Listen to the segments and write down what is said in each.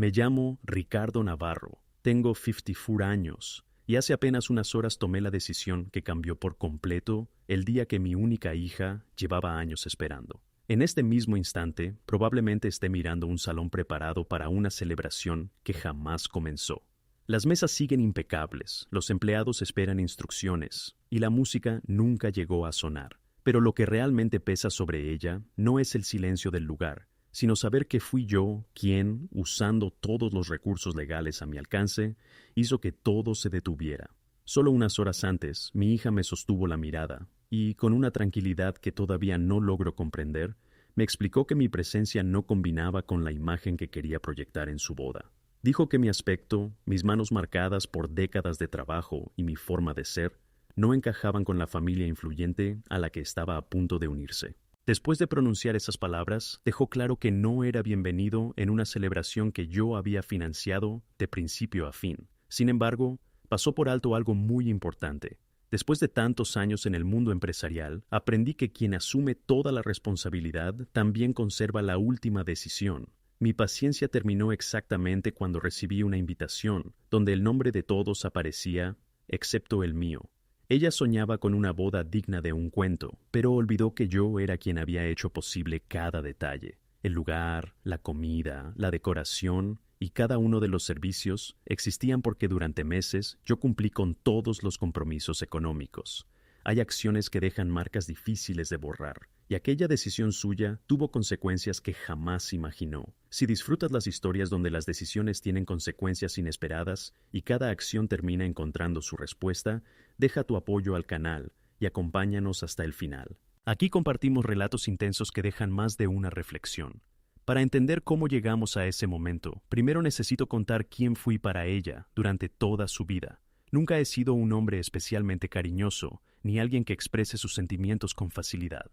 Me llamo Ricardo Navarro, tengo 54 años y hace apenas unas horas tomé la decisión que cambió por completo el día que mi única hija llevaba años esperando. En este mismo instante, probablemente esté mirando un salón preparado para una celebración que jamás comenzó. Las mesas siguen impecables, los empleados esperan instrucciones y la música nunca llegó a sonar. Pero lo que realmente pesa sobre ella no es el silencio del lugar, sino saber que fui yo quien, usando todos los recursos legales a mi alcance, hizo que todo se detuviera. Solo unas horas antes, mi hija me sostuvo la mirada y, con una tranquilidad que todavía no logro comprender, me explicó que mi presencia no combinaba con la imagen que quería proyectar en su boda. Dijo que mi aspecto, mis manos marcadas por décadas de trabajo y mi forma de ser, no encajaban con la familia influyente a la que estaba a punto de unirse. Después de pronunciar esas palabras, dejó claro que no era bienvenido en una celebración que yo había financiado de principio a fin. Sin embargo, pasó por alto algo muy importante. Después de tantos años en el mundo empresarial, aprendí que quien asume toda la responsabilidad también conserva la última decisión. Mi paciencia terminó exactamente cuando recibí una invitación, donde el nombre de todos aparecía, excepto el mío. Ella soñaba con una boda digna de un cuento, pero olvidó que yo era quien había hecho posible cada detalle. El lugar, la comida, la decoración y cada uno de los servicios existían porque durante meses yo cumplí con todos los compromisos económicos. Hay acciones que dejan marcas difíciles de borrar, y aquella decisión suya tuvo consecuencias que jamás imaginó. Si disfrutas las historias donde las decisiones tienen consecuencias inesperadas y cada acción termina encontrando su respuesta, deja tu apoyo al canal y acompáñanos hasta el final. Aquí compartimos relatos intensos que dejan más de una reflexión. Para entender cómo llegamos a ese momento, primero necesito contar quién fui para ella durante toda su vida. Nunca he sido un hombre especialmente cariñoso, ni alguien que exprese sus sentimientos con facilidad.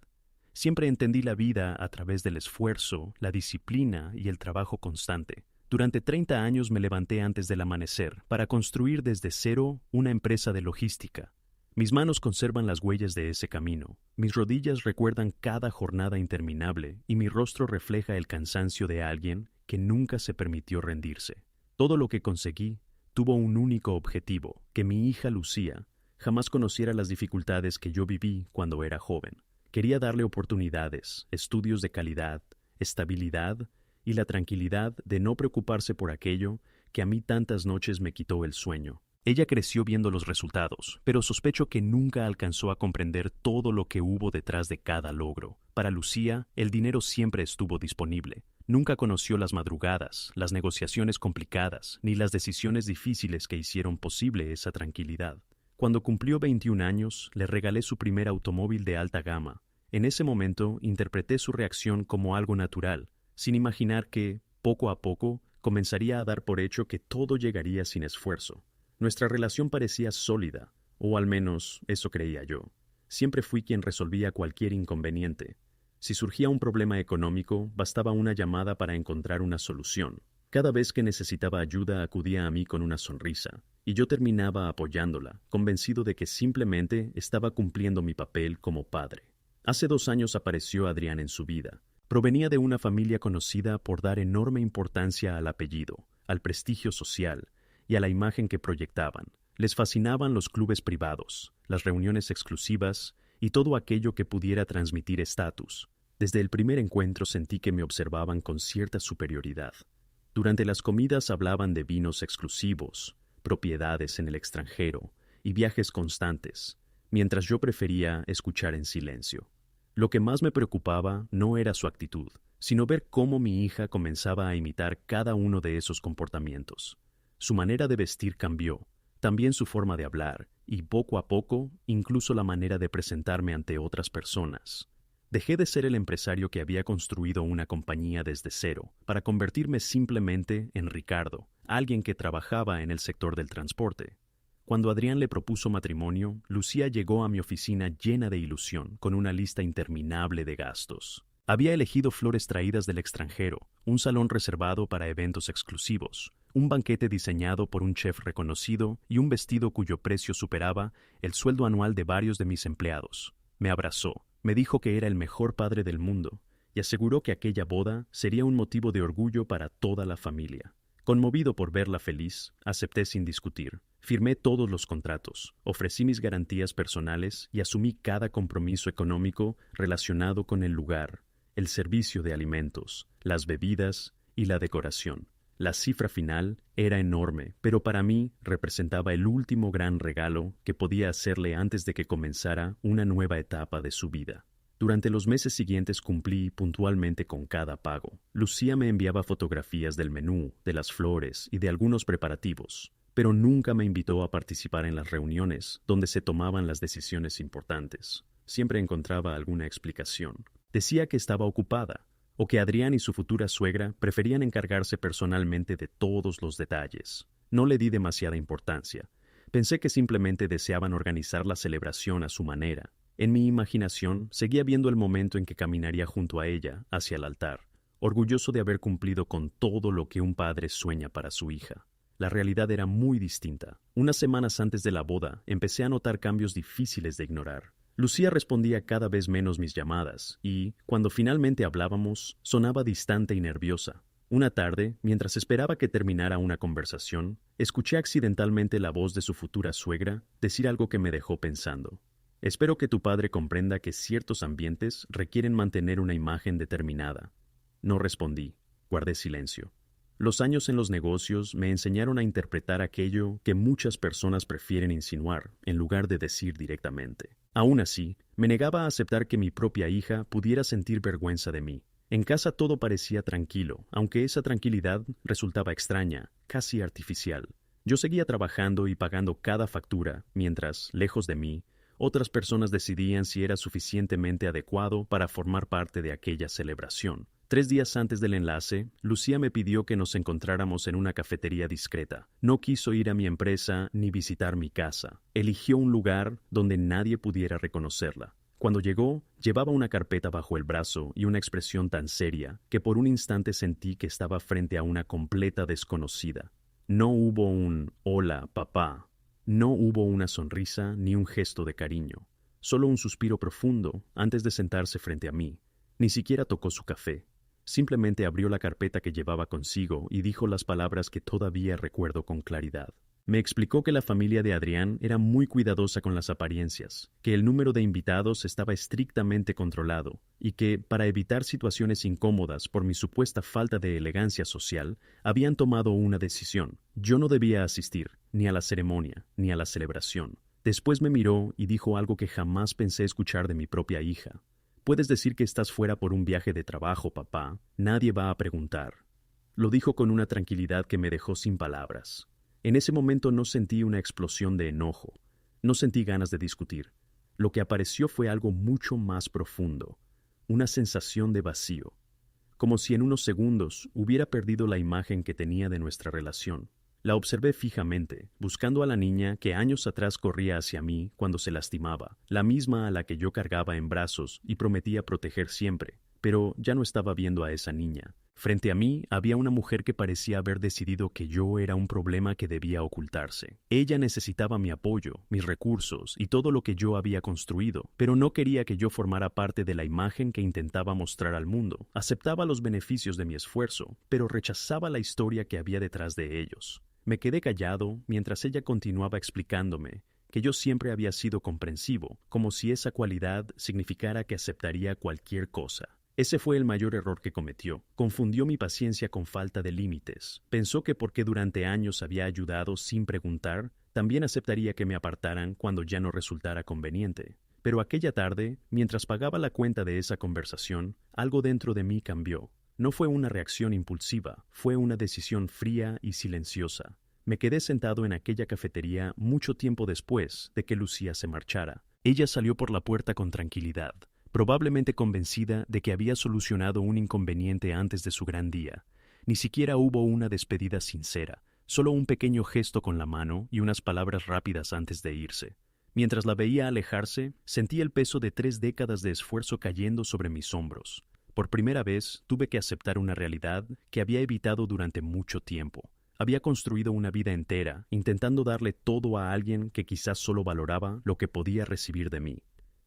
Siempre entendí la vida a través del esfuerzo, la disciplina y el trabajo constante. Durante 30 años me levanté antes del amanecer para construir desde cero una empresa de logística. Mis manos conservan las huellas de ese camino, mis rodillas recuerdan cada jornada interminable y mi rostro refleja el cansancio de alguien que nunca se permitió rendirse. Todo lo que conseguí tuvo un único objetivo, que mi hija Lucía jamás conociera las dificultades que yo viví cuando era joven. Quería darle oportunidades, estudios de calidad, estabilidad y la tranquilidad de no preocuparse por aquello que a mí tantas noches me quitó el sueño. Ella creció viendo los resultados, pero sospecho que nunca alcanzó a comprender todo lo que hubo detrás de cada logro. Para Lucía, el dinero siempre estuvo disponible. Nunca conoció las madrugadas, las negociaciones complicadas, ni las decisiones difíciles que hicieron posible esa tranquilidad. Cuando cumplió 21 años, le regalé su primer automóvil de alta gama. En ese momento, interpreté su reacción como algo natural, sin imaginar que, poco a poco, comenzaría a dar por hecho que todo llegaría sin esfuerzo. Nuestra relación parecía sólida, o al menos eso creía yo. Siempre fui quien resolvía cualquier inconveniente. Si surgía un problema económico, bastaba una llamada para encontrar una solución. Cada vez que necesitaba ayuda acudía a mí con una sonrisa, y yo terminaba apoyándola, convencido de que simplemente estaba cumpliendo mi papel como padre. Hace 2 años apareció Adrián en su vida. Provenía de una familia conocida por dar enorme importancia al apellido, al prestigio social y a la imagen que proyectaban. Les fascinaban los clubes privados, las reuniones exclusivas y todo aquello que pudiera transmitir estatus. Desde el primer encuentro sentí que me observaban con cierta superioridad. Durante las comidas hablaban de vinos exclusivos, propiedades en el extranjero y viajes constantes, mientras yo prefería escuchar en silencio. Lo que más me preocupaba no era su actitud, sino ver cómo mi hija comenzaba a imitar cada uno de esos comportamientos. Su manera de vestir cambió, también su forma de hablar, y poco a poco, incluso la manera de presentarme ante otras personas. Dejé de ser el empresario que había construido una compañía desde cero, para convertirme simplemente en Ricardo, alguien que trabajaba en el sector del transporte. Cuando Adrián le propuso matrimonio, Lucía llegó a mi oficina llena de ilusión, con una lista interminable de gastos. Había elegido flores traídas del extranjero, un salón reservado para eventos exclusivos, un banquete diseñado por un chef reconocido y un vestido cuyo precio superaba el sueldo anual de varios de mis empleados. Me abrazó, me dijo que era el mejor padre del mundo y aseguró que aquella boda sería un motivo de orgullo para toda la familia. Conmovido por verla feliz, acepté sin discutir. Firmé todos los contratos, ofrecí mis garantías personales y asumí cada compromiso económico relacionado con el lugar, el servicio de alimentos, las bebidas y la decoración. La cifra final era enorme, pero para mí representaba el último gran regalo que podía hacerle antes de que comenzara una nueva etapa de su vida. Durante los meses siguientes cumplí puntualmente con cada pago. Lucía me enviaba fotografías del menú, de las flores y de algunos preparativos, pero nunca me invitó a participar en las reuniones donde se tomaban las decisiones importantes. Siempre encontraba alguna explicación. Decía que estaba ocupada, o que Adrián y su futura suegra preferían encargarse personalmente de todos los detalles. No le di demasiada importancia. Pensé que simplemente deseaban organizar la celebración a su manera. En mi imaginación seguía viendo el momento en que caminaría junto a ella hacia el altar, orgulloso de haber cumplido con todo lo que un padre sueña para su hija. La realidad era muy distinta. Unas semanas antes de la boda empecé a notar cambios difíciles de ignorar. Lucía respondía cada vez menos mis llamadas y, cuando finalmente hablábamos, sonaba distante y nerviosa. Una tarde, mientras esperaba que terminara una conversación, escuché accidentalmente la voz de su futura suegra decir algo que me dejó pensando. Espero que tu padre comprenda que ciertos ambientes requieren mantener una imagen determinada. No respondí, guardé silencio. Los años en los negocios me enseñaron a interpretar aquello que muchas personas prefieren insinuar, en lugar de decir directamente. Aún así, me negaba a aceptar que mi propia hija pudiera sentir vergüenza de mí. En casa todo parecía tranquilo, aunque esa tranquilidad resultaba extraña, casi artificial. Yo seguía trabajando y pagando cada factura, mientras, lejos de mí, otras personas decidían si era suficientemente adecuado para formar parte de aquella celebración. 3 días antes del enlace, Lucía me pidió que nos encontráramos en una cafetería discreta. No quiso ir a mi empresa ni visitar mi casa. Eligió un lugar donde nadie pudiera reconocerla. Cuando llegó, llevaba una carpeta bajo el brazo y una expresión tan seria que por un instante sentí que estaba frente a una completa desconocida. No hubo un «Hola, papá». No hubo una sonrisa ni un gesto de cariño, solo un suspiro profundo antes de sentarse frente a mí. Ni siquiera tocó su café. Simplemente abrió la carpeta que llevaba consigo y dijo las palabras que todavía recuerdo con claridad. Me explicó que la familia de Adrián era muy cuidadosa con las apariencias, que el número de invitados estaba estrictamente controlado y que, para evitar situaciones incómodas por mi supuesta falta de elegancia social, habían tomado una decisión. Yo no debía asistir, ni a la ceremonia, ni a la celebración. Después me miró y dijo algo que jamás pensé escuchar de mi propia hija. «Puedes decir que estás fuera por un viaje de trabajo, papá. Nadie va a preguntar». Lo dijo con una tranquilidad que me dejó sin palabras. En ese momento no sentí una explosión de enojo. No sentí ganas de discutir. Lo que apareció fue algo mucho más profundo. Una sensación de vacío. Como si en unos segundos hubiera perdido la imagen que tenía de nuestra relación. La observé fijamente, buscando a la niña que años atrás corría hacia mí cuando se lastimaba, la misma a la que yo cargaba en brazos y prometía proteger siempre, pero ya no estaba viendo a esa niña. Frente a mí había una mujer que parecía haber decidido que yo era un problema que debía ocultarse. Ella necesitaba mi apoyo, mis recursos y todo lo que yo había construido, pero no quería que yo formara parte de la imagen que intentaba mostrar al mundo. Aceptaba los beneficios de mi esfuerzo, pero rechazaba la historia que había detrás de ellos. Me quedé callado mientras ella continuaba explicándome que yo siempre había sido comprensivo, como si esa cualidad significara que aceptaría cualquier cosa. Ese fue el mayor error que cometió. Confundió mi paciencia con falta de límites. Pensó que porque durante años había ayudado sin preguntar, también aceptaría que me apartaran cuando ya no resultara conveniente. Pero aquella tarde, mientras pagaba la cuenta de esa conversación, algo dentro de mí cambió. No fue una reacción impulsiva, fue una decisión fría y silenciosa. Me quedé sentado en aquella cafetería mucho tiempo después de que Lucía se marchara. Ella salió por la puerta con tranquilidad, probablemente convencida de que había solucionado un inconveniente antes de su gran día. Ni siquiera hubo una despedida sincera, solo un pequeño gesto con la mano y unas palabras rápidas antes de irse. Mientras la veía alejarse, sentí el peso de 3 décadas de esfuerzo cayendo sobre mis hombros. Por primera vez, tuve que aceptar una realidad que había evitado durante mucho tiempo. Había construido una vida entera, intentando darle todo a alguien que quizás solo valoraba lo que podía recibir de mí.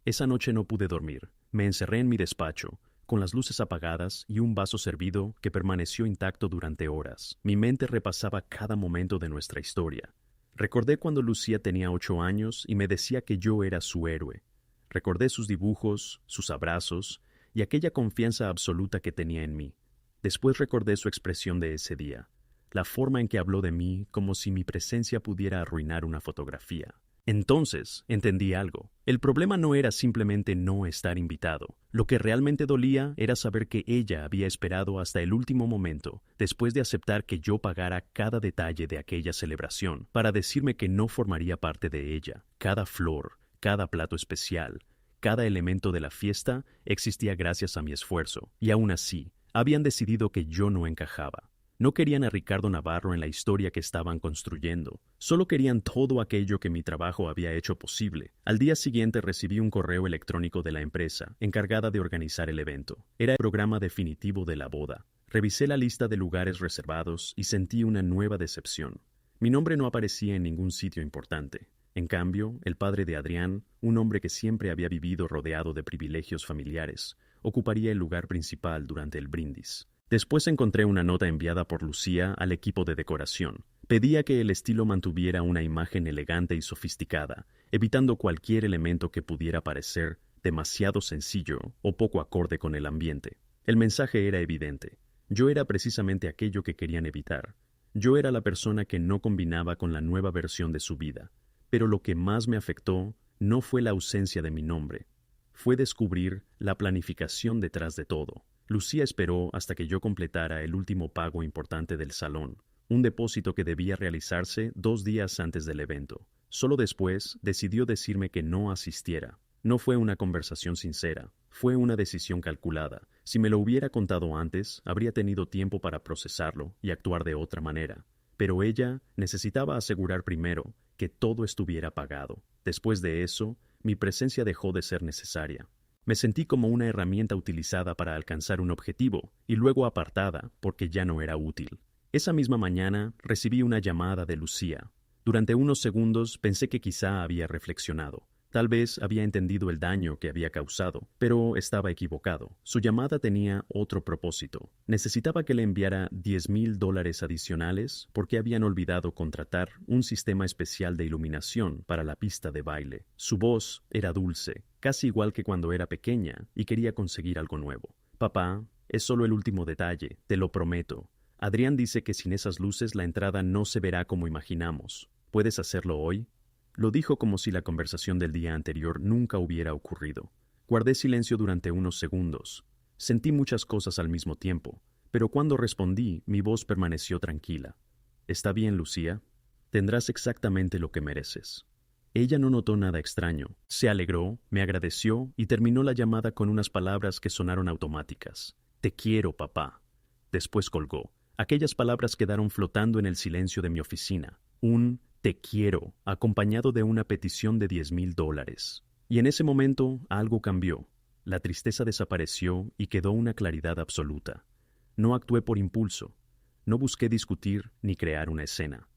Esa noche no pude dormir. Me encerré en mi despacho, con las luces apagadas y un vaso servido que permaneció intacto durante horas. Mi mente repasaba cada momento de nuestra historia. Recordé cuando Lucía tenía 8 años y me decía que yo era su héroe. Recordé sus dibujos, sus abrazos y aquella confianza absoluta que tenía en mí. Después recordé su expresión de ese día, la forma en que habló de mí como si mi presencia pudiera arruinar una fotografía. Entonces entendí algo. El problema no era simplemente no estar invitado. Lo que realmente dolía era saber que ella había esperado hasta el último momento, después de aceptar que yo pagara cada detalle de aquella celebración, para decirme que no formaría parte de ella. Cada flor, cada plato especial, cada elemento de la fiesta existía gracias a mi esfuerzo, y aún así, habían decidido que yo no encajaba. No querían a Ricardo Navarro en la historia que estaban construyendo. Solo querían todo aquello que mi trabajo había hecho posible. Al día siguiente recibí un correo electrónico de la empresa, encargada de organizar el evento. Era el programa definitivo de la boda. Revisé la lista de lugares reservados y sentí una nueva decepción. Mi nombre no aparecía en ningún sitio importante. En cambio, el padre de Adrián, un hombre que siempre había vivido rodeado de privilegios familiares, ocuparía el lugar principal durante el brindis. Después encontré una nota enviada por Lucía al equipo de decoración. Pedía que el estilo mantuviera una imagen elegante y sofisticada, evitando cualquier elemento que pudiera parecer demasiado sencillo o poco acorde con el ambiente. El mensaje era evidente. Yo era precisamente aquello que querían evitar. Yo era la persona que no combinaba con la nueva versión de su vida. Pero lo que más me afectó no fue la ausencia de mi nombre. Fue descubrir la planificación detrás de todo. Lucía esperó hasta que yo completara el último pago importante del salón, un depósito que debía realizarse 2 días antes del evento. Solo después decidió decirme que no asistiera. No fue una conversación sincera, fue una decisión calculada. Si me lo hubiera contado antes, habría tenido tiempo para procesarlo y actuar de otra manera. Pero ella necesitaba asegurar primero que todo estuviera pagado. Después de eso, mi presencia dejó de ser necesaria. Me sentí como una herramienta utilizada para alcanzar un objetivo y luego apartada porque ya no era útil. Esa misma mañana recibí una llamada de Lucía. Durante unos segundos pensé que quizá había reflexionado. Tal vez había entendido el daño que había causado, pero estaba equivocado. Su llamada tenía otro propósito. Necesitaba que le enviara $10,000 adicionales porque habían olvidado contratar un sistema especial de iluminación para la pista de baile. Su voz era dulce, casi igual que cuando era pequeña, y quería conseguir algo nuevo. Papá, es solo el último detalle, te lo prometo. Adrián dice que sin esas luces la entrada no se verá como imaginamos. ¿Puedes hacerlo hoy? Lo dijo como si la conversación del día anterior nunca hubiera ocurrido. Guardé silencio durante unos segundos. Sentí muchas cosas al mismo tiempo, pero cuando respondí, mi voz permaneció tranquila. ¿Está bien, Lucía? Tendrás exactamente lo que mereces. Ella no notó nada extraño. Se alegró, me agradeció y terminó la llamada con unas palabras que sonaron automáticas. Te quiero, papá. Después colgó. Aquellas palabras quedaron flotando en el silencio de mi oficina. Un te quiero, acompañado de una petición de $10,000. Y en ese momento algo cambió. La tristeza desapareció y quedó una claridad absoluta. No actué por impulso. No busqué discutir ni crear una escena.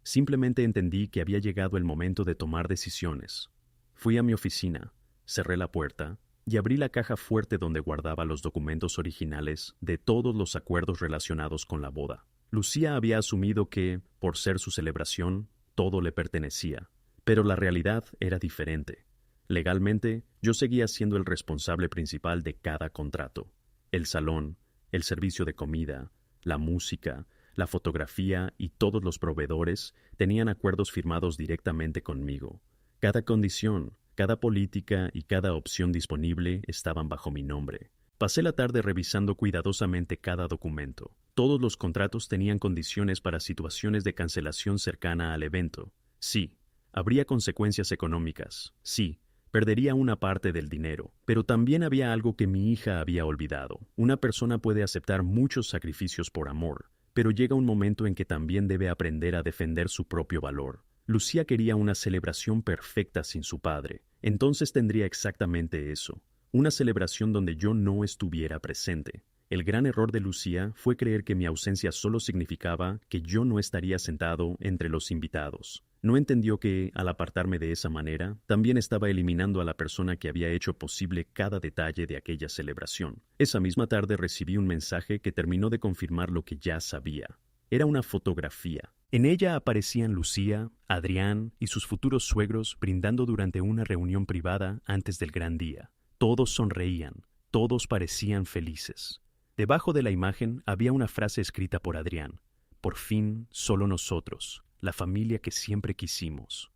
Simplemente entendí que había llegado el momento de tomar decisiones. Fui a mi oficina, cerré la puerta y abrí la caja fuerte donde guardaba los documentos originales de todos los acuerdos relacionados con la boda. Lucía había asumido que, por ser su celebración, todo le pertenecía, pero la realidad era diferente. Legalmente, yo seguía siendo el responsable principal de cada contrato. El salón, el servicio de comida, la música, la fotografía y todos los proveedores tenían acuerdos firmados directamente conmigo. Cada condición, cada política y cada opción disponible estaban bajo mi nombre. Pasé la tarde revisando cuidadosamente cada documento. Todos los contratos tenían condiciones para situaciones de cancelación cercana al evento. Sí, habría consecuencias económicas. Sí, perdería una parte del dinero. Pero también había algo que mi hija había olvidado. Una persona puede aceptar muchos sacrificios por amor, pero llega un momento en que también debe aprender a defender su propio valor. Lucía quería una celebración perfecta sin su padre. Entonces tendría exactamente eso. Una celebración donde yo no estuviera presente. El gran error de Lucía fue creer que mi ausencia solo significaba que yo no estaría sentado entre los invitados. No entendió que, al apartarme de esa manera, también estaba eliminando a la persona que había hecho posible cada detalle de aquella celebración. Esa misma tarde recibí un mensaje que terminó de confirmar lo que ya sabía. Era una fotografía. En ella aparecían Lucía, Adrián y sus futuros suegros brindando durante una reunión privada antes del gran día. Todos sonreían, todos parecían felices. Debajo de la imagen había una frase escrita por Adrián: "Por fin, solo nosotros, la familia que siempre quisimos".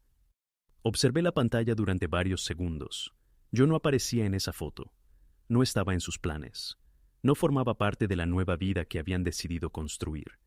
Observé la pantalla durante varios segundos. Yo no aparecía en esa foto. No estaba en sus planes. No formaba parte de la nueva vida que habían decidido construir.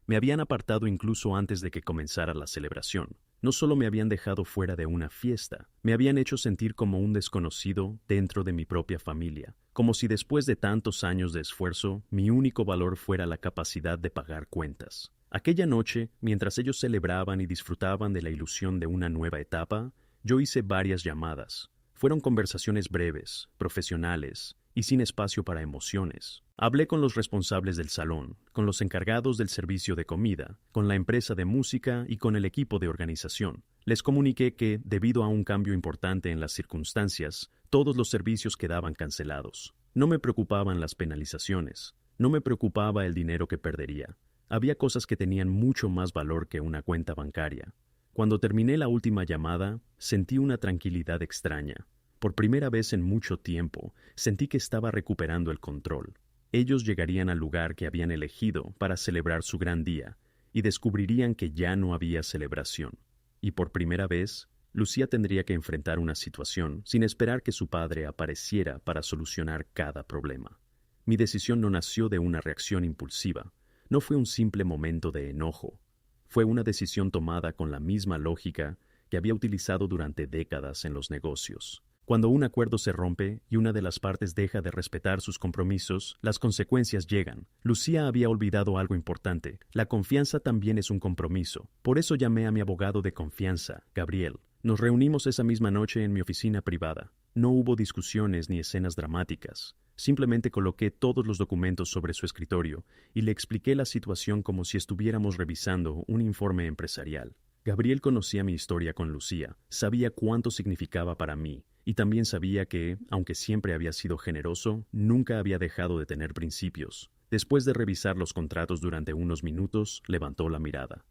Me habían apartado incluso antes de que comenzara la celebración. No solo me habían dejado fuera de una fiesta, me habían hecho sentir como un desconocido dentro de mi propia familia, como si después de tantos años de esfuerzo, mi único valor fuera la capacidad de pagar cuentas. Aquella noche, mientras ellos celebraban y disfrutaban de la ilusión de una nueva etapa, yo hice varias llamadas. Fueron conversaciones breves, profesionales y sin espacio para emociones. Hablé con los responsables del salón, con los encargados del servicio de comida, con la empresa de música y con el equipo de organización. Les comuniqué que, debido a un cambio importante en las circunstancias, todos los servicios quedaban cancelados. No me preocupaban las penalizaciones, no me preocupaba el dinero que perdería. Había cosas que tenían mucho más valor que una cuenta bancaria. Cuando terminé la última llamada, sentí una tranquilidad extraña. Por primera vez en mucho tiempo, sentí que estaba recuperando el control. Ellos llegarían al lugar que habían elegido para celebrar su gran día y descubrirían que ya no había celebración. Y por primera vez, Lucía tendría que enfrentar una situación sin esperar que su padre apareciera para solucionar cada problema. Mi decisión no nació de una reacción impulsiva, no fue un simple momento de enojo. Fue una decisión tomada con la misma lógica que había utilizado durante décadas en los negocios. Cuando un acuerdo se rompe y una de las partes deja de respetar sus compromisos, las consecuencias llegan. Lucía había olvidado algo importante. La confianza también es un compromiso. Por eso llamé a mi abogado de confianza, Gabriel. Nos reunimos esa misma noche en mi oficina privada. No hubo discusiones ni escenas dramáticas. Simplemente coloqué todos los documentos sobre su escritorio y le expliqué la situación como si estuviéramos revisando un informe empresarial. Gabriel conocía mi historia con Lucía, sabía cuánto significaba para mí, y también sabía que, aunque siempre había sido generoso, nunca había dejado de tener principios. Después de revisar los contratos durante unos minutos, levantó la mirada.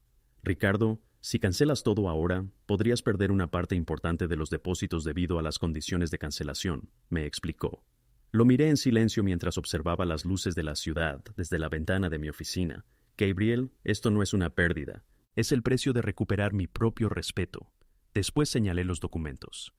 «Ricardo, si cancelas todo ahora, podrías perder una parte importante de los depósitos debido a las condiciones de cancelación», me explicó. Lo miré en silencio mientras observaba las luces de la ciudad desde la ventana de mi oficina. «Gabriel, esto no es una pérdida. Es el precio de recuperar mi propio respeto». Después señalé los documentos.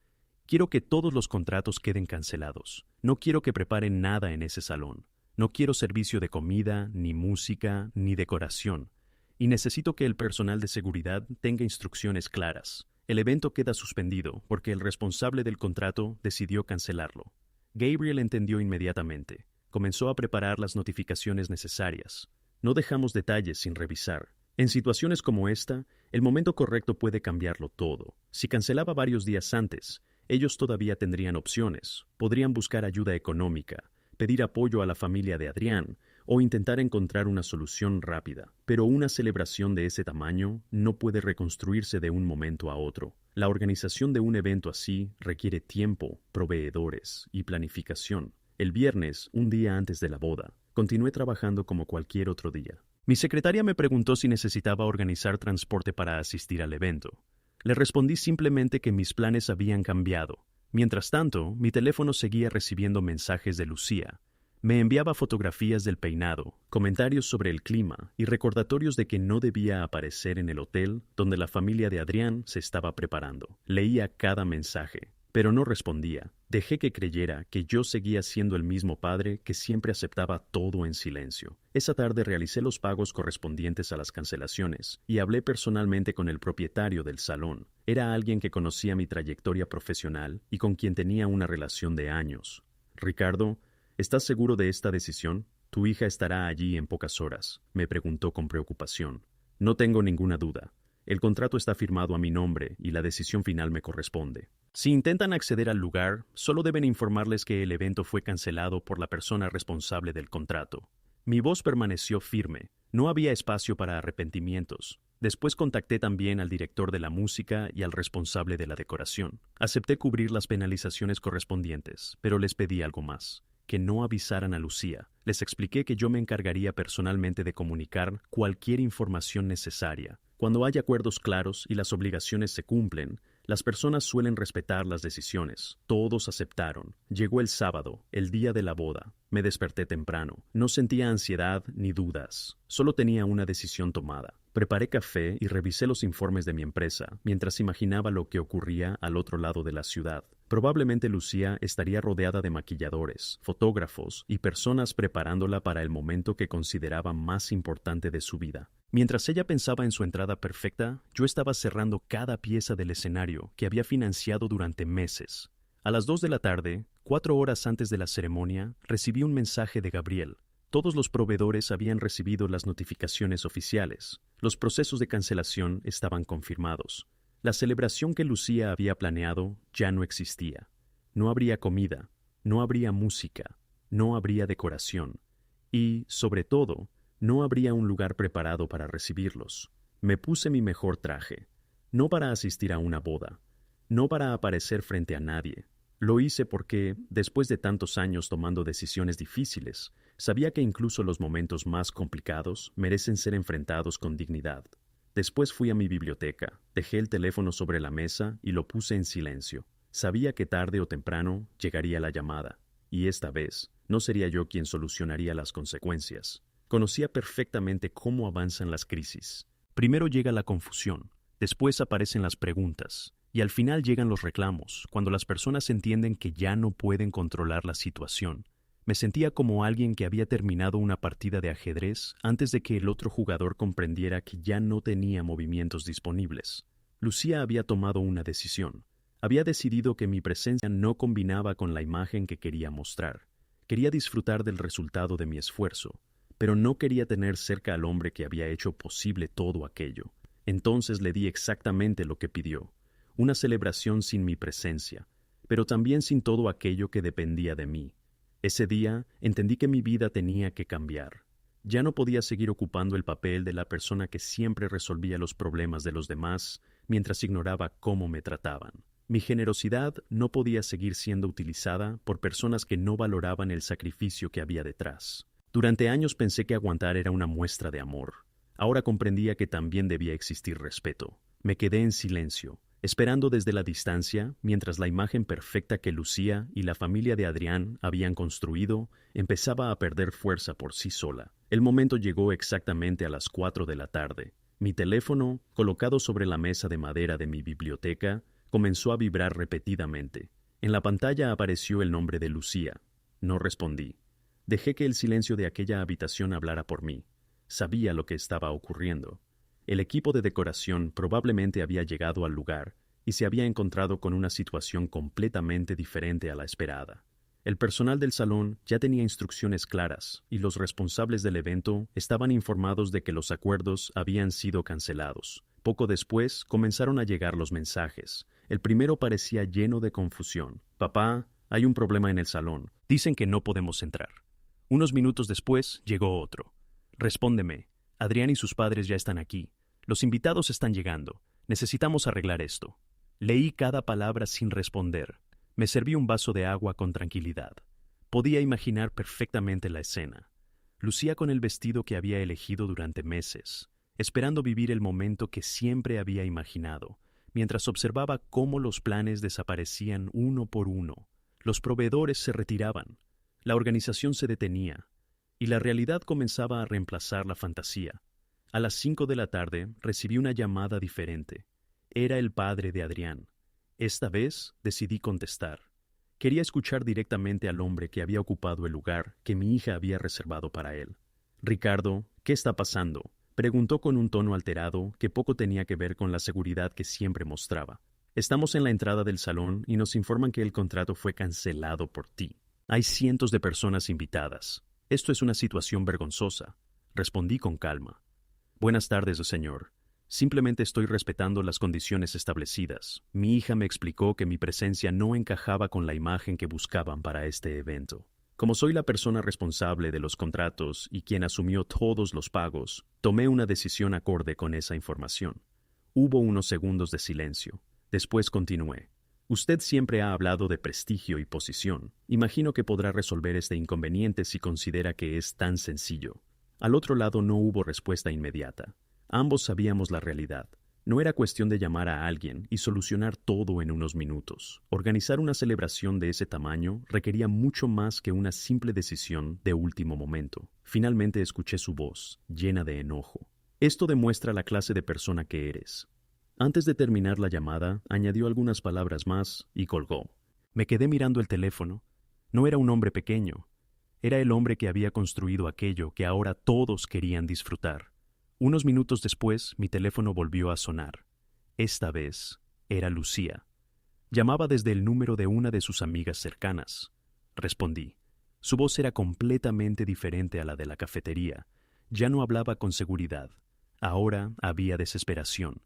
«Quiero que todos los contratos queden cancelados. No quiero que preparen nada en ese salón. No quiero servicio de comida, ni música, ni decoración. Y necesito que el personal de seguridad tenga instrucciones claras. El evento queda suspendido porque el responsable del contrato decidió cancelarlo». Gabriel entendió inmediatamente. Comenzó a preparar las notificaciones necesarias. No dejamos detalles sin revisar. En situaciones como esta, el momento correcto puede cambiarlo todo. Si cancelaba varios días antes, ellos todavía tendrían opciones. Podrían buscar ayuda económica, pedir apoyo a la familia de Adrián o intentar encontrar una solución rápida. Pero una celebración de ese tamaño no puede reconstruirse de un momento a otro. La organización de un evento así requiere tiempo, proveedores y planificación. El viernes, un día antes de la boda, continué trabajando como cualquier otro día. Mi secretaria me preguntó si necesitaba organizar transporte para asistir al evento. Le respondí simplemente que mis planes habían cambiado. Mientras tanto, mi teléfono seguía recibiendo mensajes de Lucía. Me enviaba fotografías del peinado, comentarios sobre el clima y recordatorios de que no debía aparecer en el hotel donde la familia de Adrián se estaba preparando. Leía cada mensaje, pero no respondía. Dejé que creyera que yo seguía siendo el mismo padre que siempre aceptaba todo en silencio. Esa tarde realicé los pagos correspondientes a las cancelaciones y hablé personalmente con el propietario del salón. Era alguien que conocía mi trayectoria profesional y con quien tenía una relación de años. «Ricardo, ¿estás seguro de esta decisión? Tu hija estará allí en pocas horas», me preguntó con preocupación. «No tengo ninguna duda. El contrato está firmado a mi nombre y la decisión final me corresponde. Si intentan acceder al lugar, solo deben informarles que el evento fue cancelado por la persona responsable del contrato». Mi voz permaneció firme. No había espacio para arrepentimientos. Después contacté también al director de la música y al responsable de la decoración. Acepté cubrir las penalizaciones correspondientes, pero les pedí algo más: que no avisaran a Lucía. Les expliqué que yo me encargaría personalmente de comunicar cualquier información necesaria. Cuando hay acuerdos claros y las obligaciones se cumplen, las personas suelen respetar las decisiones. Todos aceptaron. Llegó el sábado, el día de la boda. Me desperté temprano. No sentía ansiedad ni dudas. Solo tenía una decisión tomada. Preparé café y revisé los informes de mi empresa, mientras imaginaba lo que ocurría al otro lado de la ciudad. Probablemente Lucía estaría rodeada de maquilladores, fotógrafos y personas preparándola para el momento que consideraba más importante de su vida. Mientras ella pensaba en su entrada perfecta, yo estaba cerrando cada pieza del escenario que había financiado durante meses. A las 2 de la tarde, 4 horas antes de la ceremonia, recibí un mensaje de Gabriel. Todos los proveedores habían recibido las notificaciones oficiales. Los procesos de cancelación estaban confirmados. La celebración que Lucía había planeado ya no existía. No habría comida, no habría música, no habría decoración y, sobre todo, no habría un lugar preparado para recibirlos. Me puse mi mejor traje, no para asistir a una boda, no para aparecer frente a nadie. Lo hice porque, después de tantos años tomando decisiones difíciles, sabía que incluso los momentos más complicados merecen ser enfrentados con dignidad. Después fui a mi biblioteca, dejé el teléfono sobre la mesa y lo puse en silencio. Sabía que tarde o temprano llegaría la llamada, y esta vez no sería yo quien solucionaría las consecuencias. Conocía perfectamente cómo avanzan las crisis. Primero llega la confusión, después aparecen las preguntas, y al final llegan los reclamos, cuando las personas entienden que ya no pueden controlar la situación. Me sentía como alguien que había terminado una partida de ajedrez antes de que el otro jugador comprendiera que ya no tenía movimientos disponibles. Lucía había tomado una decisión. Había decidido que mi presencia no combinaba con la imagen que quería mostrar. Quería disfrutar del resultado de mi esfuerzo, pero no quería tener cerca al hombre que había hecho posible todo aquello. Entonces le di exactamente lo que pidió: una celebración sin mi presencia, pero también sin todo aquello que dependía de mí. Ese día entendí que mi vida tenía que cambiar. Ya no podía seguir ocupando el papel de la persona que siempre resolvía los problemas de los demás mientras ignoraba cómo me trataban. Mi generosidad no podía seguir siendo utilizada por personas que no valoraban el sacrificio que había detrás. Durante años pensé que aguantar era una muestra de amor. Ahora comprendía que también debía existir respeto. Me quedé en silencio, esperando desde la distancia, mientras la imagen perfecta que Lucía y la familia de Adrián habían construido empezaba a perder fuerza por sí sola. El momento llegó exactamente a las 4 de la tarde. Mi teléfono, colocado sobre la mesa de madera de mi biblioteca, comenzó a vibrar repetidamente. En la pantalla apareció el nombre de Lucía. No respondí. Dejé que el silencio de aquella habitación hablara por mí. Sabía lo que estaba ocurriendo. El equipo de decoración probablemente había llegado al lugar y se había encontrado con una situación completamente diferente a la esperada. El personal del salón ya tenía instrucciones claras y los responsables del evento estaban informados de que los acuerdos habían sido cancelados. Poco después comenzaron a llegar los mensajes. El primero parecía lleno de confusión. «Papá, hay un problema en el salón. Dicen que no podemos entrar». Unos minutos después llegó otro. «Respóndeme. Adrián y sus padres ya están aquí. Los invitados están llegando. Necesitamos arreglar esto». Leí cada palabra sin responder. Me serví un vaso de agua con tranquilidad. Podía imaginar perfectamente la escena. Lucía con el vestido que había elegido durante meses, esperando vivir el momento que siempre había imaginado, mientras observaba cómo los planes desaparecían uno por uno. Los proveedores se retiraban, la organización se detenía, y la realidad comenzaba a reemplazar la fantasía. A las 5 de la tarde recibí una llamada diferente. Era el padre de Adrián. Esta vez decidí contestar. Quería escuchar directamente al hombre que había ocupado el lugar que mi hija había reservado para él. «Ricardo, ¿qué está pasando?», preguntó con un tono alterado que poco tenía que ver con la seguridad que siempre mostraba. «Estamos en la entrada del salón y nos informan que el contrato fue cancelado por ti. Hay cientos de personas invitadas. Esto es una situación vergonzosa», respondí con calma. «Buenas tardes, señor. Simplemente estoy respetando las condiciones establecidas. Mi hija me explicó que mi presencia no encajaba con la imagen que buscaban para este evento». Como soy la persona responsable de los contratos y quien asumió todos los pagos, tomé una decisión acorde con esa información. Hubo unos segundos de silencio. Después continué. Usted siempre ha hablado de prestigio y posición. Imagino que podrá resolver este inconveniente si considera que es tan sencillo. Al otro lado no hubo respuesta inmediata. Ambos sabíamos la realidad. No era cuestión de llamar a alguien y solucionar todo en unos minutos. Organizar una celebración de ese tamaño requería mucho más que una simple decisión de último momento. Finalmente escuché su voz, llena de enojo. Esto demuestra la clase de persona que eres. Antes de terminar la llamada, añadió algunas palabras más y colgó. Me quedé mirando el teléfono. No era un hombre pequeño. Era el hombre que había construido aquello que ahora todos querían disfrutar. Unos minutos después, mi teléfono volvió a sonar. Esta vez era Lucía. Llamaba desde el número de una de sus amigas cercanas. Respondí. Su voz era completamente diferente a la de la cafetería. Ya no hablaba con seguridad. Ahora había desesperación.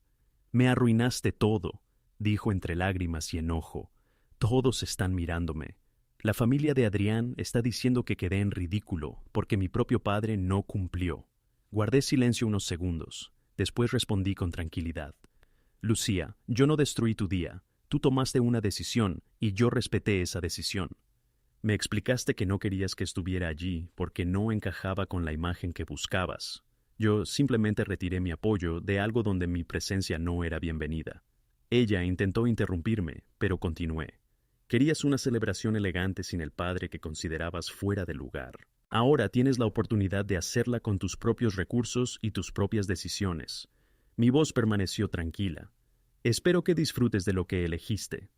Me arruinaste todo, dijo entre lágrimas y enojo. Todos están mirándome. La familia de Adrián está diciendo que quedé en ridículo porque mi propio padre no cumplió. Guardé silencio unos segundos. Después respondí con tranquilidad. Lucía, yo no destruí tu día. Tú tomaste una decisión y yo respeté esa decisión. Me explicaste que no querías que estuviera allí porque no encajaba con la imagen que buscabas. Yo simplemente retiré mi apoyo de algo donde mi presencia no era bienvenida. Ella intentó interrumpirme, pero continué. Querías una celebración elegante sin el padre que considerabas fuera de lugar. Ahora tienes la oportunidad de hacerla con tus propios recursos y tus propias decisiones. Mi voz permaneció tranquila. Espero que disfrutes de lo que elegiste.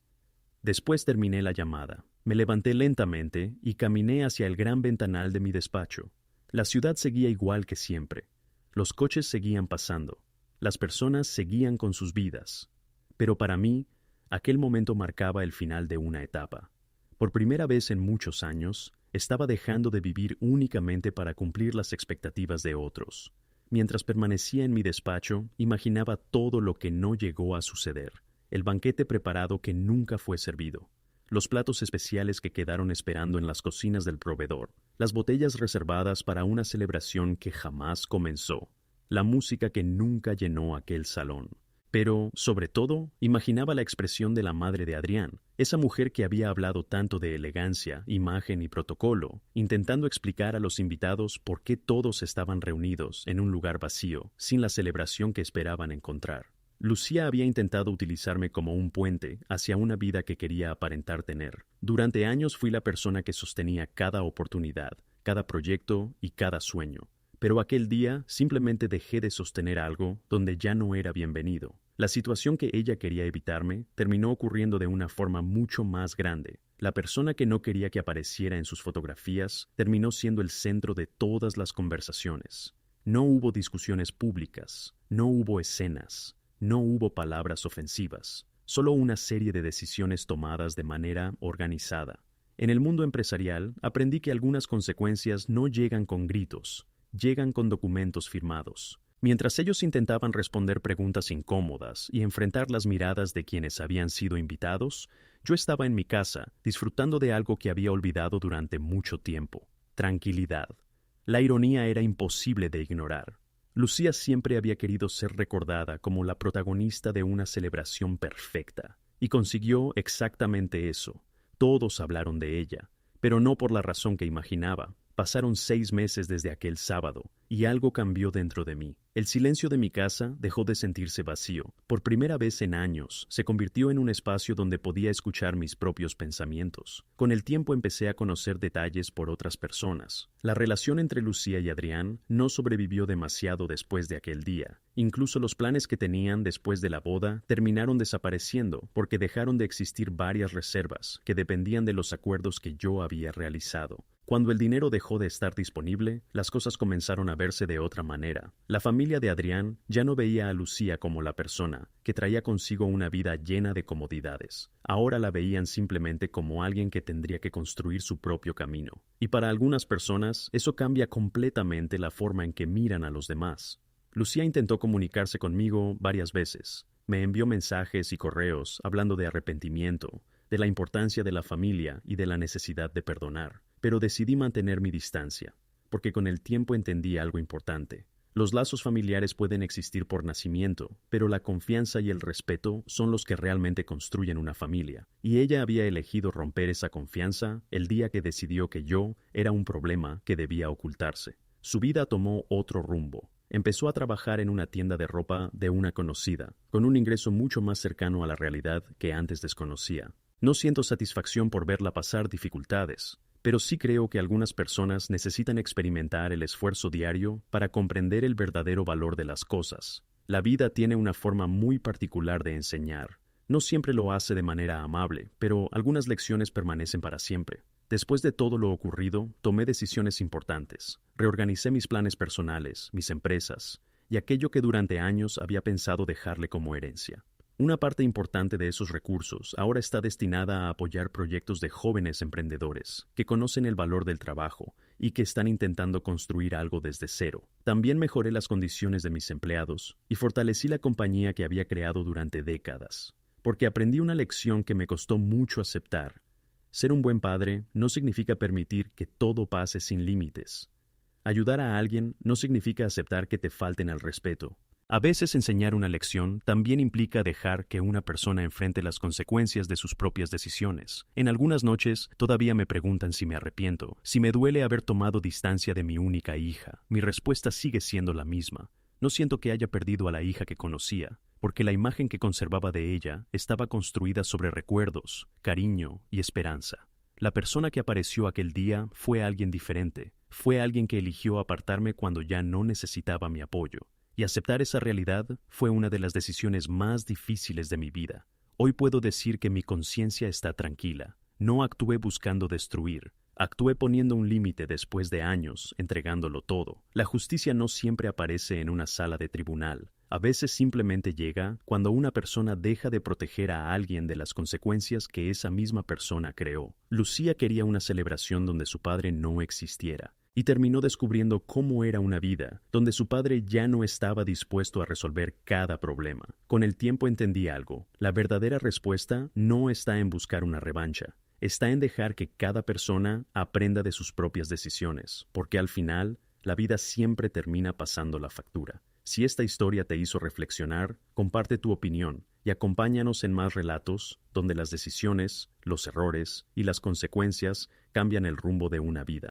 Después terminé la llamada. Me levanté lentamente y caminé hacia el gran ventanal de mi despacho. La ciudad seguía igual que siempre. Los coches seguían pasando. Las personas seguían con sus vidas. Pero para mí, aquel momento marcaba el final de una etapa. Por primera vez en muchos años, estaba dejando de vivir únicamente para cumplir las expectativas de otros. Mientras permanecía en mi despacho, imaginaba todo lo que no llegó a suceder. El banquete preparado que nunca fue servido. Los platos especiales que quedaron esperando en las cocinas del proveedor. Las botellas reservadas para una celebración que jamás comenzó. La música que nunca llenó aquel salón. Pero, sobre todo, imaginaba la expresión de la madre de Adrián, esa mujer que había hablado tanto de elegancia, imagen y protocolo, intentando explicar a los invitados por qué todos estaban reunidos en un lugar vacío, sin la celebración que esperaban encontrar. Lucía había intentado utilizarme como un puente hacia una vida que quería aparentar tener. Durante años fui la persona que sostenía cada oportunidad, cada proyecto y cada sueño. Pero aquel día simplemente dejé de sostener algo donde ya no era bienvenido. La situación que ella quería evitarme terminó ocurriendo de una forma mucho más grande. La persona que no quería que apareciera en sus fotografías terminó siendo el centro de todas las conversaciones. No hubo discusiones públicas, no hubo escenas, no hubo palabras ofensivas, solo una serie de decisiones tomadas de manera organizada. En el mundo empresarial aprendí que algunas consecuencias no llegan con gritos, llegan con documentos firmados. Mientras ellos intentaban responder preguntas incómodas y enfrentar las miradas de quienes habían sido invitados, yo estaba en mi casa, disfrutando de algo que había olvidado durante mucho tiempo: tranquilidad. La ironía era imposible de ignorar. Lucía siempre había querido ser recordada como la protagonista de una celebración perfecta, y consiguió exactamente eso. Todos hablaron de ella, pero no por la razón que imaginaba. Pasaron 6 meses desde aquel sábado, y algo cambió dentro de mí. El silencio de mi casa dejó de sentirse vacío. Por primera vez en años, se convirtió en un espacio donde podía escuchar mis propios pensamientos. Con el tiempo empecé a conocer detalles por otras personas. La relación entre Lucía y Adrián no sobrevivió demasiado después de aquel día. Incluso los planes que tenían después de la boda terminaron desapareciendo porque dejaron de existir varias reservas que dependían de los acuerdos que yo había realizado. Cuando el dinero dejó de estar disponible, las cosas comenzaron a verse de otra manera. La familia de Adrián ya no veía a Lucía como la persona que traía consigo una vida llena de comodidades. Ahora la veían simplemente como alguien que tendría que construir su propio camino. Y para algunas personas, eso cambia completamente la forma en que miran a los demás. Lucía intentó comunicarse conmigo varias veces. Me envió mensajes y correos hablando de arrepentimiento, de la importancia de la familia y de la necesidad de perdonar. pero decidí mantener mi distancia, porque con el tiempo entendí algo importante. Los lazos familiares pueden existir por nacimiento, pero la confianza y el respeto son los que realmente construyen una familia. Y ella había elegido romper esa confianza el día que decidió que yo era un problema que debía ocultarse. Su vida tomó otro rumbo. Empezó a trabajar en una tienda de ropa de una conocida, con un ingreso mucho más cercano a la realidad que antes desconocía. No siento satisfacción por verla pasar dificultades, pero sí creo que algunas personas necesitan experimentar el esfuerzo diario para comprender el verdadero valor de las cosas. La vida tiene una forma muy particular de enseñar. No siempre lo hace de manera amable, pero algunas lecciones permanecen para siempre. Después de todo lo ocurrido, tomé decisiones importantes. Reorganicé mis planes personales, mis empresas, y aquello que durante años había pensado dejarle como herencia. Una parte importante de esos recursos ahora está destinada a apoyar proyectos de jóvenes emprendedores que conocen el valor del trabajo y que están intentando construir algo desde cero. También mejoré las condiciones de mis empleados y fortalecí la compañía que había creado durante décadas, porque aprendí una lección que me costó mucho aceptar. Ser un buen padre no significa permitir que todo pase sin límites. Ayudar a alguien no significa aceptar que te falten al respeto. A veces enseñar una lección también implica dejar que una persona enfrente las consecuencias de sus propias decisiones. En algunas noches todavía me preguntan si me arrepiento, si me duele haber tomado distancia de mi única hija. Mi respuesta sigue siendo la misma. No siento que haya perdido a la hija que conocía, porque la imagen que conservaba de ella estaba construida sobre recuerdos, cariño y esperanza. La persona que apareció aquel día fue alguien diferente, fue alguien que eligió apartarme cuando ya no necesitaba mi apoyo. Y aceptar esa realidad fue una de las decisiones más difíciles de mi vida. Hoy puedo decir que mi conciencia está tranquila. No actué buscando destruir. Actué poniendo un límite después de años, entregándolo todo. La justicia no siempre aparece en una sala de tribunal. A veces simplemente llega cuando una persona deja de proteger a alguien de las consecuencias que esa misma persona creó. Lucía quería una celebración donde su padre no existiera. Y terminó descubriendo cómo era una vida, donde su padre ya no estaba dispuesto a resolver cada problema. Con el tiempo entendí algo. La verdadera respuesta no está en buscar una revancha. Está en dejar que cada persona aprenda de sus propias decisiones, porque al final, la vida siempre termina pasando la factura. Si esta historia te hizo reflexionar, comparte tu opinión y acompáñanos en más relatos donde las decisiones, los errores y las consecuencias cambian el rumbo de una vida.